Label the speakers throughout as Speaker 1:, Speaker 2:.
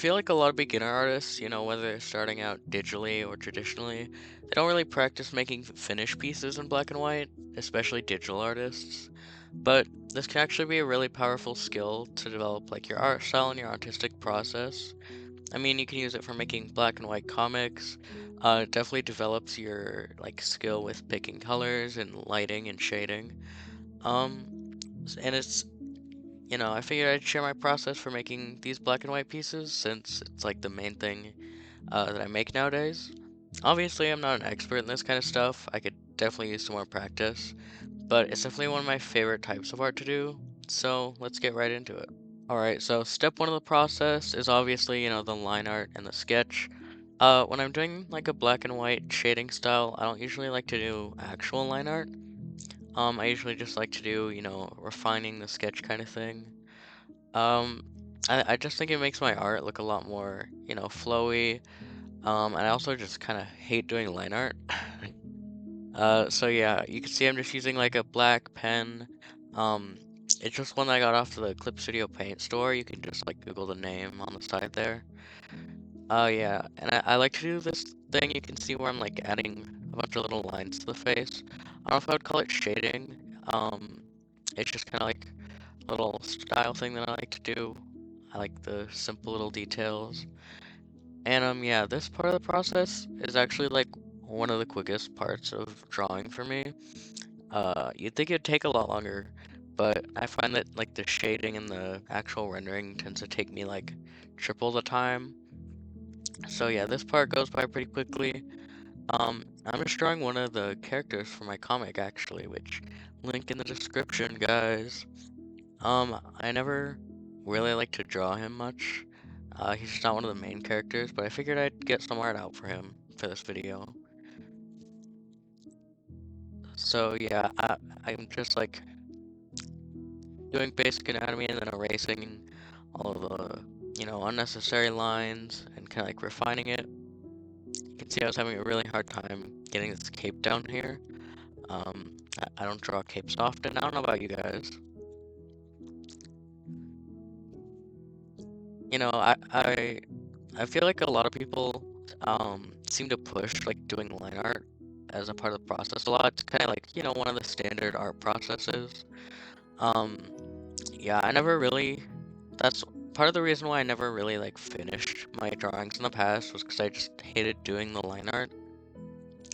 Speaker 1: feel like a lot of beginner artists, whether they're starting out digitally or traditionally, they don't really practice making finished pieces in black and white, especially digital artists. But this can actually be a really powerful skill to develop like your art style and your artistic process. I mean, you can use it for making black and white comics. It definitely develops your like skill with picking colors and lighting and shading. Um, and I figured I'd share my process for making these black and white pieces since it's like the main thing that I make nowadays. Obviously, I'm not an expert in this kind of stuff. I could definitely use some more practice, but it's definitely one of my favorite types of art to do. So let's get right into it. Alright, so step one of the process is obviously, the line art and the sketch. When I'm doing like a black and white shading style, I don't usually like to do actual line art. I usually just like to do, refining the sketch kind of thing. Um, I just think it makes my art look a lot more, flowy. And I also just kind of hate doing line art. So yeah, you can see I'm just using like a black pen. Um, it's just one that I got off the Clip Studio Paint store. You can just like Google the name on the side there. Yeah, and I like to do this thing. You can see where I'm like adding a bunch of little lines to the face. I don't know if I would call it shading. It's just kind of like a little style thing that I like to do. I like the simple little details. And yeah, this part of the process is actually like one of the quickest parts of drawing for me. You'd think it'd take a lot longer, but I find that like the shading and the actual rendering tends to take me like triple the time. So yeah, this part goes by pretty quickly. I'm just drawing one of the characters for my comic actually, which link in the description, guys. I never really like to draw him much. He's just not one of the main characters, but I figured I'd get some art out for him for this video. So yeah, I'm just like doing basic anatomy and then erasing all of the, unnecessary lines and kind of like refining it. You can see I was having a really hard time getting this cape down here. I don't draw capes often. I don't know about you guys. I feel like a lot of people seem to push like doing line art as a part of the process a lot. It's kind of like, one of the standard art processes. Um, yeah, I never really, that's part of the reason why I never really like finished my drawings in the past was because I just hated doing the line art.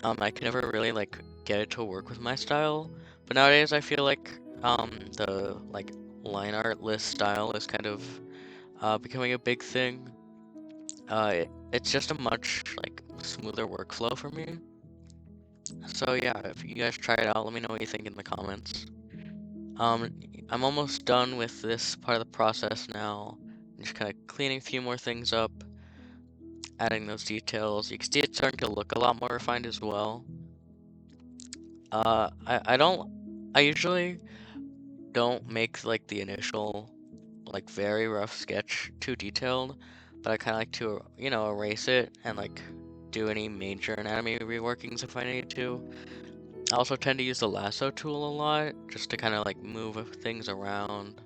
Speaker 1: I could never really like get it to work with my style, but nowadays I feel like the like line art list style is kind of becoming a big thing. It's just a much like smoother workflow for me. So yeah, if you guys try it out, let me know what you think in the comments. Um, I'm almost done with this part of the process now. I'm just kind of cleaning a few more things up, adding those details. You can see it's starting to look a lot more refined as well. I don't, I usually don't make like the initial, like very rough sketch too detailed, but I kind of like to, erase it and like do any major anatomy reworkings if I need to. I also tend to use the lasso tool a lot, just to kind of like move things around.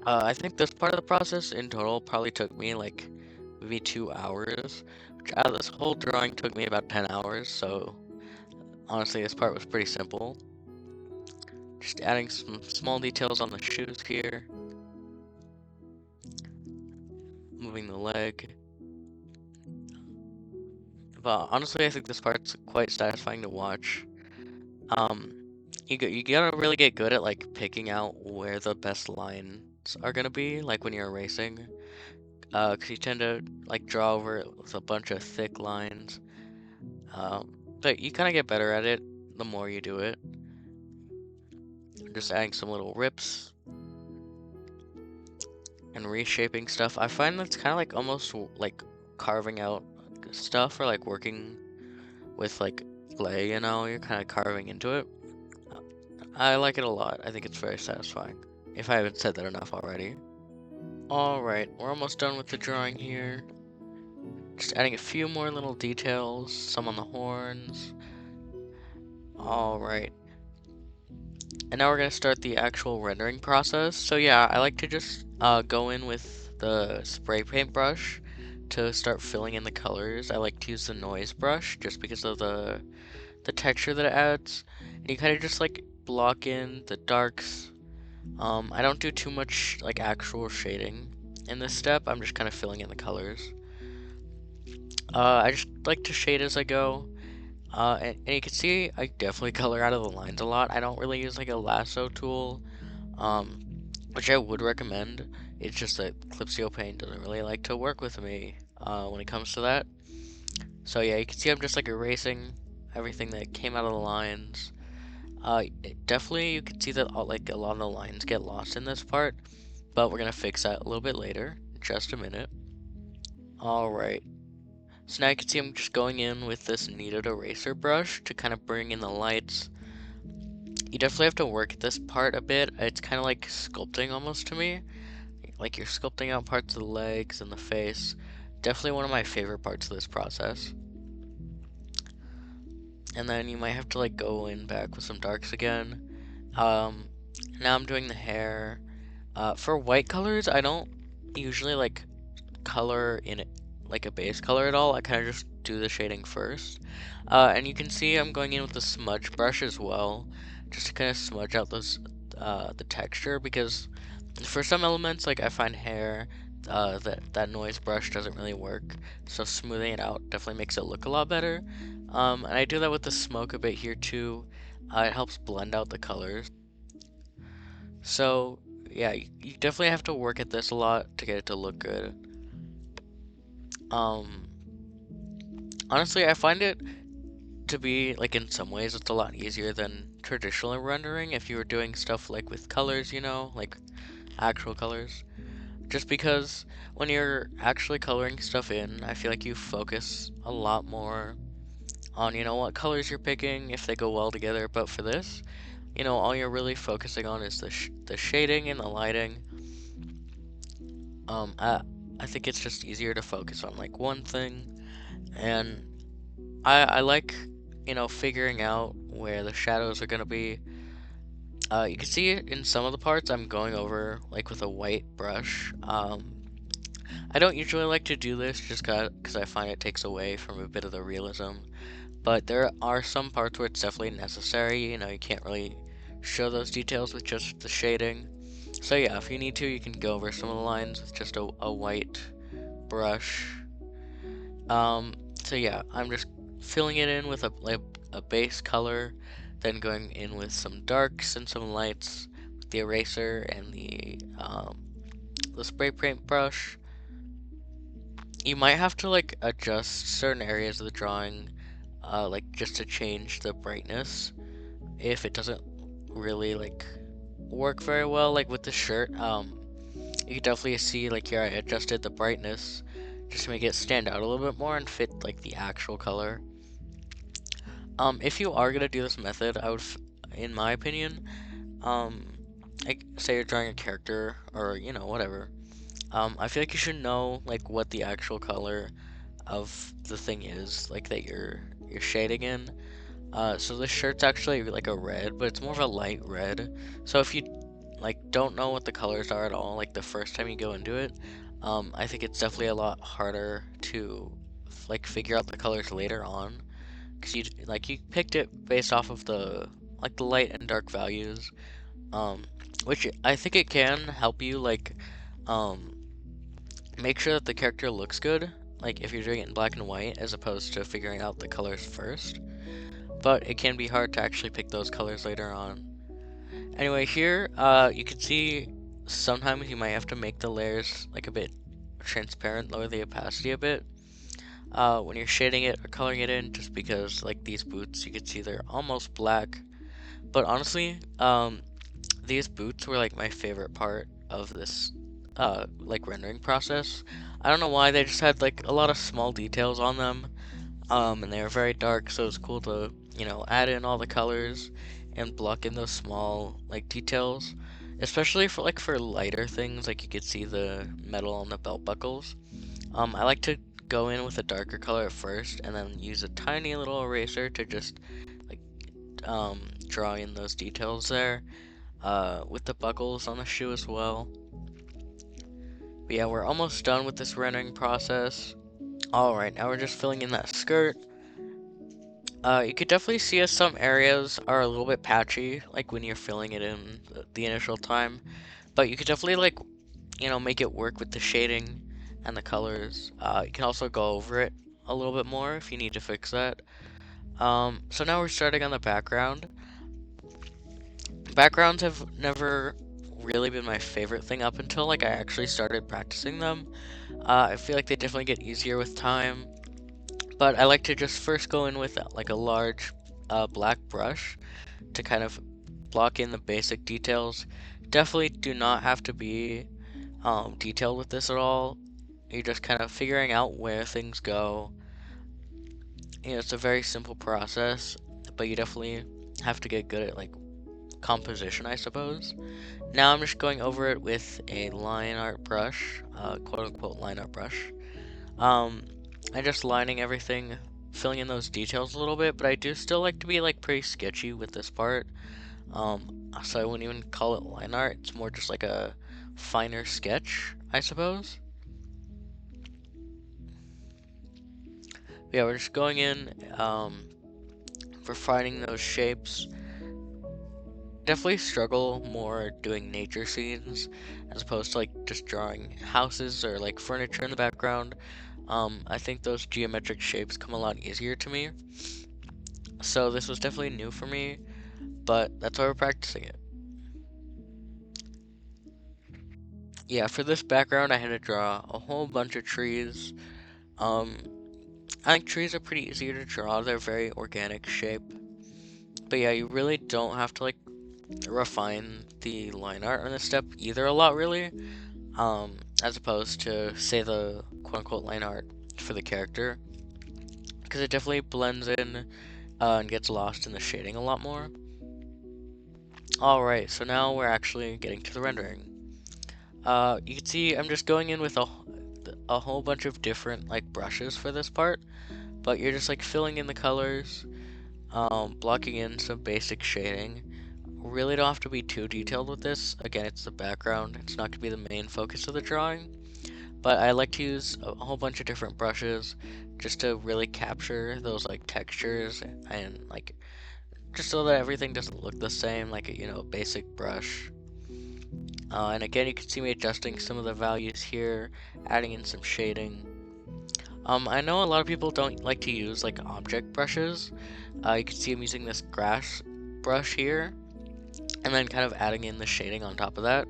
Speaker 1: I think this part of the process in total probably took me like maybe 2 hours, which out of this whole drawing took me about 10 hours, so honestly this part was pretty simple. Just adding some small details on the shoes here, moving the leg. But honestly I think this part's quite satisfying to watch. Um, you gotta really get good at like picking out where the best lines are gonna be, like when you're erasing. 'Cause you tend to like draw over it with a bunch of thick lines. But you kind of get better at it the more you do it. Just adding some little rips and reshaping stuff. I find that's kind of like almost like carving out stuff or like working with like clay, you're kind of carving into it. I like it a lot. I think it's very satisfying. If I haven't said that enough already. Alright, we're almost done with the drawing here. Just adding a few more little details, some on the horns. Alright. And now we're gonna start the actual rendering process. So yeah, I like to just go in with the spray paint brush to start filling in the colors. I like to use the noise brush just because of the texture that it adds. And you kind of just like block in the darks. I don't do too much like actual shading in this step. I'm just kind of filling in the colors. I just like to shade as I go. And you can see I definitely color out of the lines a lot. I don't really use like a lasso tool, um, which I would recommend. It's just that Clipsio Paint doesn't really like to work with me when it comes to that. So yeah, you can see I'm just like erasing everything that came out of the lines. Definitely you can see that like a lot of the lines get lost in this part, but we're gonna fix that a little bit later, in just a minute. Alright, so now you can see I'm just going in with this kneaded eraser brush to kind of bring in the lights. You definitely have to work at this part a bit. It's kind of like sculpting almost to me. Like you're sculpting out parts of the legs and the face. Definitely one of my favorite parts of this process. And then you might have to like go in back with some darks again. Um, Now I'm doing the hair. For white colors, I don't usually like color in it like a base color at all. I kind of just do the shading first. And you can see I'm going in with the smudge brush as well, just to kind of smudge out those the texture, because for some elements, like I find hair, that noise brush doesn't really work. So smoothing it out definitely makes it look a lot better. And I do that with the smoke a bit here too. It helps blend out the colors. So yeah, you definitely have to work at this a lot to get it to look good. Um, Honestly, I find it to be like in some ways it's a lot easier than traditional rendering if you were doing stuff like with colors, like actual colors. Just because when you're actually coloring stuff in, I feel like you focus a lot more on, what colors you're picking, if they go well together. But for this, all you're really focusing on is the shading and the lighting. Um, I, I think it's just easier to focus on like one thing, and I like, figuring out where the shadows are gonna be. You can see in some of the parts I'm going over like with a white brush. I don't usually like to do this just because I find it takes away from a bit of the realism. But there are some parts where it's definitely necessary. You can't really show those details with just the shading. So yeah, if you need to, you can go over some of the lines with just a white brush. Um, so yeah, I'm just filling it in with a base color, then going in with some darks and some lights with the eraser and the spray paint brush. You might have to like adjust certain areas of the drawing, like just to change the brightness if it doesn't really like work very well. Like with the shirt, you can definitely see like here I adjusted the brightness just to make it stand out a little bit more and fit like the actual color. If you are gonna do this method, in my opinion, um, like say you're drawing a character or whatever. I feel like you should know like what the actual color of the thing is, like that you're shading in. So this shirt's actually like a red, but it's more of a light red. So if you like don't know what the colors are at all, like the first time you go into it, I think it's definitely a lot harder to like figure out the colors later on, because you picked it based off of the light and dark values, um, which I think it can help you like um make sure that the character looks good, like if you're doing it in black and white as opposed to figuring out the colors first. But it can be hard to actually pick those colors later on. Anyway, here you can see sometimes you might have to make the layers like a bit transparent, lower the opacity a bit when you're shading it or coloring it in, just because like these boots you can see they're almost black. But honestly, these boots were like my favorite part of this like rendering process. I don't know why, they just had like a lot of small details on them, and they were very dark, so it's cool to add in all the colors and block in those small like details, especially for lighter things, like you could see the metal on the belt buckles. I like to go in with a darker color at first and then use a tiny little eraser to just like draw in those details there, with the buckles on the shoe as well. But yeah, we're almost done with this rendering process. Alright, now we're just filling in that skirt. You could definitely see as some areas are a little bit patchy, like when you're filling it in the initial time. But you could definitely like, make it work with the shading and the colors. You can also go over it a little bit more if you need to fix that. So now we're starting on the background. Backgrounds have never really been my favorite thing up until like I actually started practicing them. I feel like they definitely get easier with time, but I like to just first go in with like a large black brush to kind of block in the basic details. Definitely do not have to be detailed with this at all. You're just kind of figuring out where things go. It's a very simple process, but you definitely have to get good at like composition, I suppose. Now I'm just going over it with a line art brush, quote unquote line art brush. Um, and just lining everything, filling in those details a little bit, but I do still like to be like pretty sketchy with this part. So I wouldn't even call it line art. It's more just like a finer sketch, I suppose. But yeah, we're just going in, refining those shapes. Definitely struggle more doing nature scenes as opposed to like just drawing houses or like furniture in the background. I think those geometric shapes come a lot easier to me. So this was definitely new for me, but that's why we're practicing it. Yeah, for this background I had to draw a whole bunch of trees. Um, I think trees are pretty easy to draw, they're very organic shape. But yeah, you really don't have to like refine the line art on this step either a lot really. As opposed to say the quote-unquote line art for the character, because it definitely blends in and gets lost in the shading a lot more. Alright, so now we're actually getting to the rendering. You can see I'm just going in with a whole bunch of different like brushes for this part, but you're just like filling in the colors, blocking in some basic shading. Really don't have to be too detailed with this. Again, it's the background, it's not going to be the main focus of the drawing. But I like to use a whole bunch of different brushes just to really capture those like textures and like just so that everything doesn't look the same like a basic brush. And again, you can see me adjusting some of the values here, adding in some shading. I know a lot of people don't like to use like object brushes. You can see I'm using this grass brush here and then kind of adding in the shading on top of that.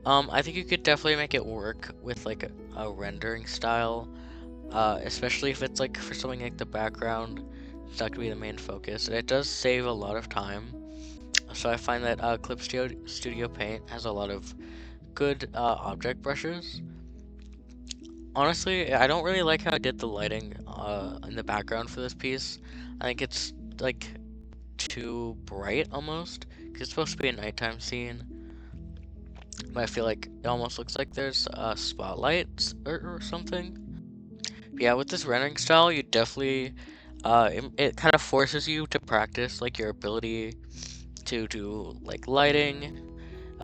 Speaker 1: I think you could definitely make it work with like a rendering style. Especially if it's like for something like the background, it's not gonna be the main focus. And it does save a lot of time. So I find that Clip Studio Paint has a lot of good object brushes. Honestly, I don't really like how I did the lighting in the background for this piece. I think it's like too bright almost, because it's supposed to be a nighttime scene. But I feel like it almost looks like there's spotlights or something. Yeah, with this rendering style, you definitely it kind of forces you to practice like your ability to do like lighting,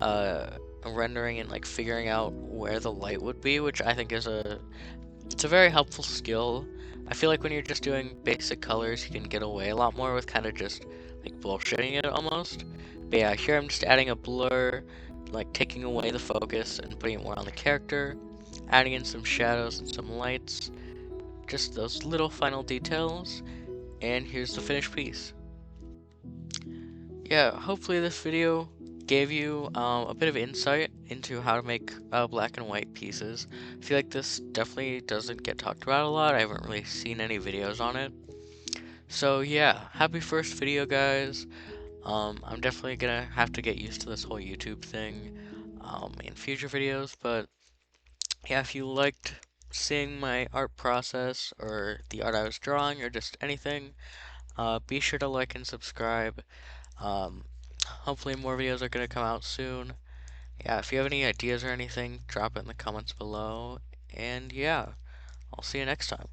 Speaker 1: uh, rendering, and like figuring out where the light would be, which I think is it's a very helpful skill. I feel like when you're just doing basic colors, you can get away a lot more with kind of just like bullshitting it almost. But yeah, here I'm just adding a blur, like taking away the focus and putting it more on the character, adding in some shadows and some lights. Just those little final details, and here's the finished piece. Yeah, hopefully this video gave you a bit of insight into how to make black and white pieces. I feel like this definitely doesn't get talked about a lot. I haven't really seen any videos on it. So yeah, happy first video, guys. I'm definitely gonna have to get used to this whole YouTube thing in future videos, but yeah, if you liked seeing my art process or the art I was drawing or just anything, be sure to like and subscribe. Um, Hopefully more videos are going to come out soon. Yeah, if you have any ideas or anything, drop it in the comments below. And yeah, I'll see you next time.